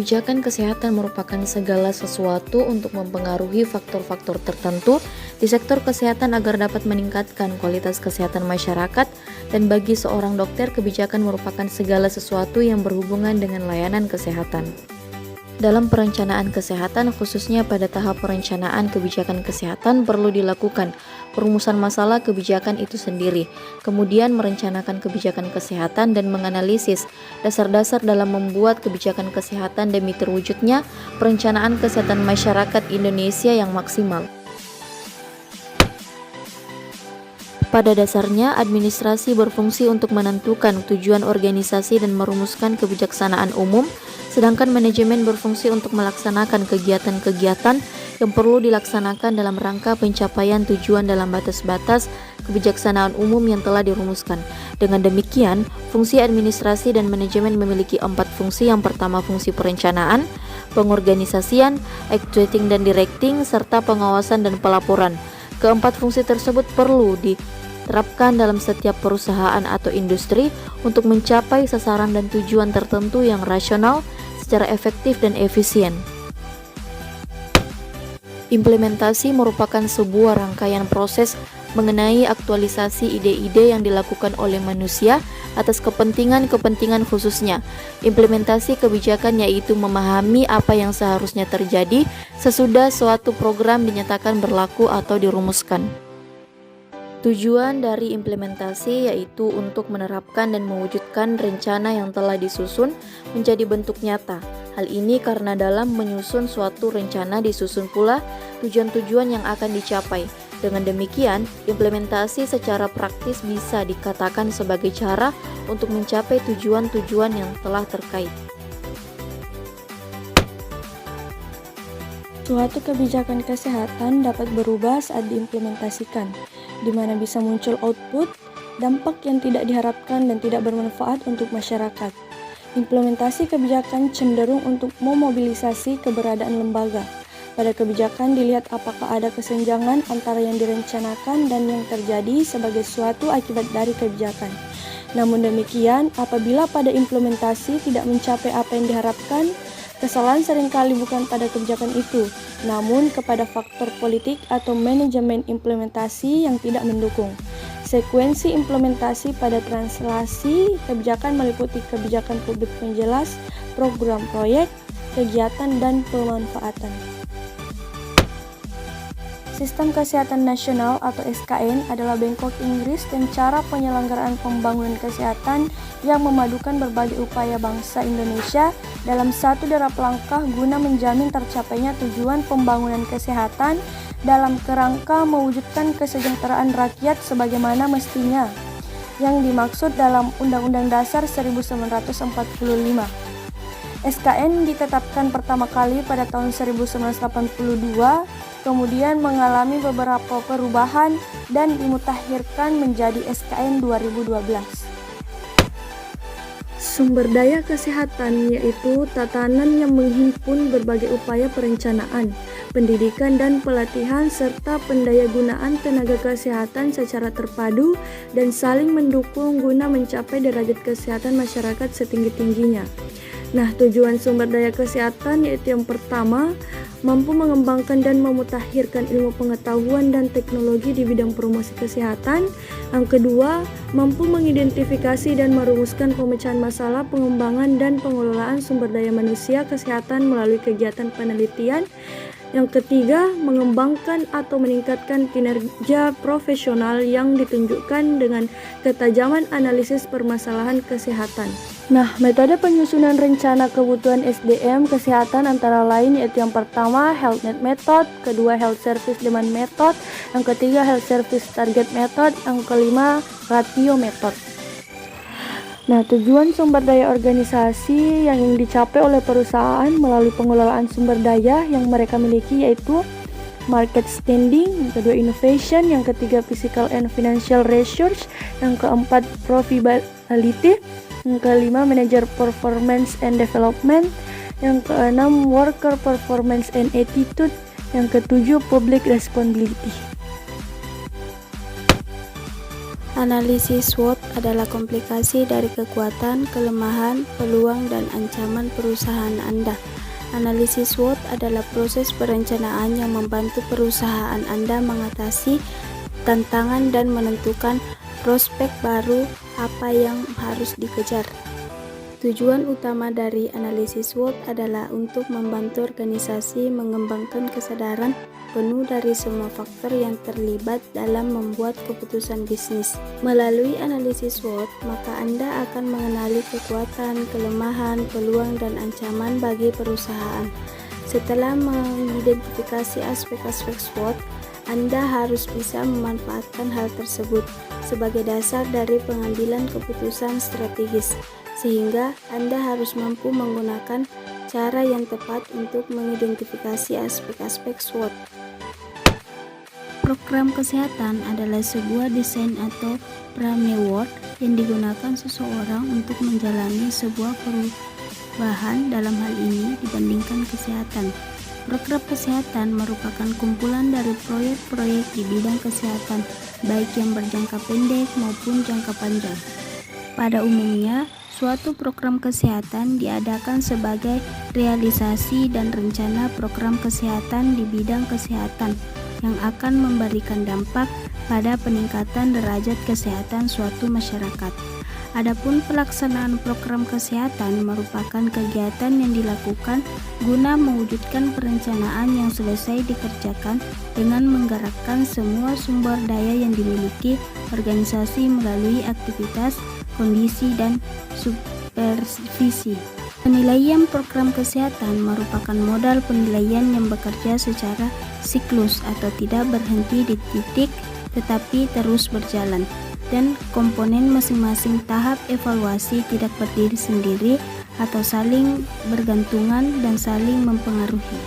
Kebijakan kesehatan merupakan segala sesuatu untuk mempengaruhi faktor-faktor tertentu di sektor kesehatan agar dapat meningkatkan kualitas kesehatan masyarakat, dan bagi seorang dokter, kebijakan merupakan segala sesuatu yang berhubungan dengan layanan kesehatan. Dalam perencanaan kesehatan, khususnya pada tahap perencanaan kebijakan kesehatan, perlu dilakukan perumusan masalah kebijakan itu sendiri, kemudian merencanakan kebijakan kesehatan dan menganalisis dasar-dasar dalam membuat kebijakan kesehatan demi terwujudnya perencanaan kesehatan masyarakat Indonesia yang maksimal. Pada dasarnya, administrasi berfungsi untuk menentukan tujuan organisasi dan merumuskan kebijaksanaan umum, sedangkan manajemen berfungsi untuk melaksanakan kegiatan-kegiatan yang perlu dilaksanakan dalam rangka pencapaian tujuan dalam batas-batas kebijaksanaan umum yang telah dirumuskan. Dengan demikian, fungsi administrasi dan manajemen memiliki 4 fungsi. Yang pertama, fungsi perencanaan, pengorganisasian, actuating dan directing, serta pengawasan dan pelaporan. Keempat fungsi tersebut perlu diterapkan dalam setiap perusahaan atau industri untuk mencapai sasaran dan tujuan tertentu yang rasional, secara efektif dan efisien. Implementasi merupakan sebuah rangkaian proses mengenai aktualisasi ide-ide yang dilakukan oleh manusia atas kepentingan-kepentingan khususnya. Implementasi kebijakan yaitu memahami apa yang seharusnya terjadi sesudah suatu program dinyatakan berlaku atau dirumuskan. Tujuan dari implementasi yaitu untuk menerapkan dan mewujudkan rencana yang telah disusun menjadi bentuk nyata. Hal ini karena dalam menyusun suatu rencana disusun pula tujuan-tujuan yang akan dicapai. Dengan demikian, implementasi secara praktis bisa dikatakan sebagai cara untuk mencapai tujuan-tujuan yang telah terkait. Suatu kebijakan kesehatan dapat berubah saat diimplementasikan, di mana bisa muncul output, dampak yang tidak diharapkan dan tidak bermanfaat untuk masyarakat. Implementasi kebijakan cenderung untuk memobilisasi keberadaan lembaga. Pada kebijakan dilihat apakah ada kesenjangan antara yang direncanakan dan yang terjadi sebagai suatu akibat dari kebijakan. Namun demikian, apabila pada implementasi tidak mencapai apa yang diharapkan, kesalahan seringkali bukan pada kebijakan itu, namun kepada faktor politik atau manajemen implementasi yang tidak mendukung. Sekuensi implementasi pada translasi kebijakan meliputi kebijakan publik penjelas, program proyek, kegiatan, dan pemanfaatan. Sistem Kesehatan Nasional atau SKN adalah bengkok Inggris dan cara penyelenggaraan pembangunan kesehatan yang memadukan berbagai upaya bangsa Indonesia dalam satu derap langkah guna menjamin tercapainya tujuan pembangunan kesehatan dalam kerangka mewujudkan kesejahteraan rakyat sebagaimana mestinya yang dimaksud dalam Undang-Undang Dasar 1945. SKN ditetapkan pertama kali pada tahun 1982, kemudian mengalami beberapa perubahan dan dimutakhirkan menjadi SKN 2012. Sumber daya kesehatan yaitu tatanan yang menghimpun berbagai upaya perencanaan, pendidikan dan pelatihan serta pendayagunaan tenaga kesehatan secara terpadu dan saling mendukung guna mencapai derajat kesehatan masyarakat setinggi-tingginya. Nah, tujuan sumber daya kesehatan yaitu yang pertama, mampu mengembangkan dan memutakhirkan ilmu pengetahuan dan teknologi di bidang promosi kesehatan. Yang kedua, mampu mengidentifikasi dan merumuskan pemecahan masalah pengembangan dan pengelolaan sumber daya manusia kesehatan melalui kegiatan penelitian. Yang ketiga, mengembangkan atau meningkatkan kinerja profesional yang ditunjukkan dengan ketajaman analisis permasalahan kesehatan. Nah, metode penyusunan rencana kebutuhan SDM kesehatan antara lain yaitu yang pertama Health Net Method, kedua Health Service Demand Method, yang ketiga Health Service Target Method, yang kelima Ratio Method. Nah, tujuan sumber daya organisasi yang ingin dicapai oleh perusahaan melalui pengelolaan sumber daya yang mereka miliki yaitu market standing, yang kedua innovation, yang ketiga physical and financial research, yang keempat profitability, yang kelima manager performance and development, yang keenam worker performance and attitude, yang ketujuh public responsibility. Analisis SWOT adalah komplikasi dari kekuatan, kelemahan, peluang, dan ancaman perusahaan Anda. Analisis SWOT adalah proses perencanaan yang membantu perusahaan Anda mengatasi tantangan dan menentukan prospek baru apa yang harus dikejar. Tujuan utama dari analisis SWOT adalah untuk membantu organisasi mengembangkan kesadaran penuh dari semua faktor yang terlibat dalam membuat keputusan bisnis. Melalui analisis SWOT, maka Anda akan mengenali kekuatan, kelemahan, peluang, dan ancaman bagi perusahaan. Setelah mengidentifikasi aspek-aspek SWOT, Anda harus bisa memanfaatkan hal tersebut sebagai dasar dari pengambilan keputusan strategis, sehingga Anda harus mampu menggunakan cara yang tepat untuk mengidentifikasi aspek-aspek SWOT. Program kesehatan adalah sebuah desain atau framework yang digunakan seseorang untuk menjalani sebuah perubahan, dalam hal ini dibandingkan kesehatan. Program kesehatan merupakan kumpulan dari proyek-proyek di bidang kesehatan, baik yang berjangka pendek maupun jangka panjang. Pada umumnya, suatu program kesehatan diadakan sebagai realisasi dan rencana program kesehatan di bidang kesehatan yang akan memberikan dampak pada peningkatan derajat kesehatan suatu masyarakat. Adapun pelaksanaan program kesehatan merupakan kegiatan yang dilakukan guna mewujudkan perencanaan yang selesai dikerjakan dengan menggerakkan semua sumber daya yang dimiliki organisasi melalui aktivitas, kondisi, dan supervisi. Penilaian program kesehatan merupakan modal penilaian yang bekerja secara siklus atau tidak berhenti di titik tetapi terus berjalan, dan komponen masing-masing tahap evaluasi tidak berdiri sendiri atau saling bergantungan dan saling mempengaruhi.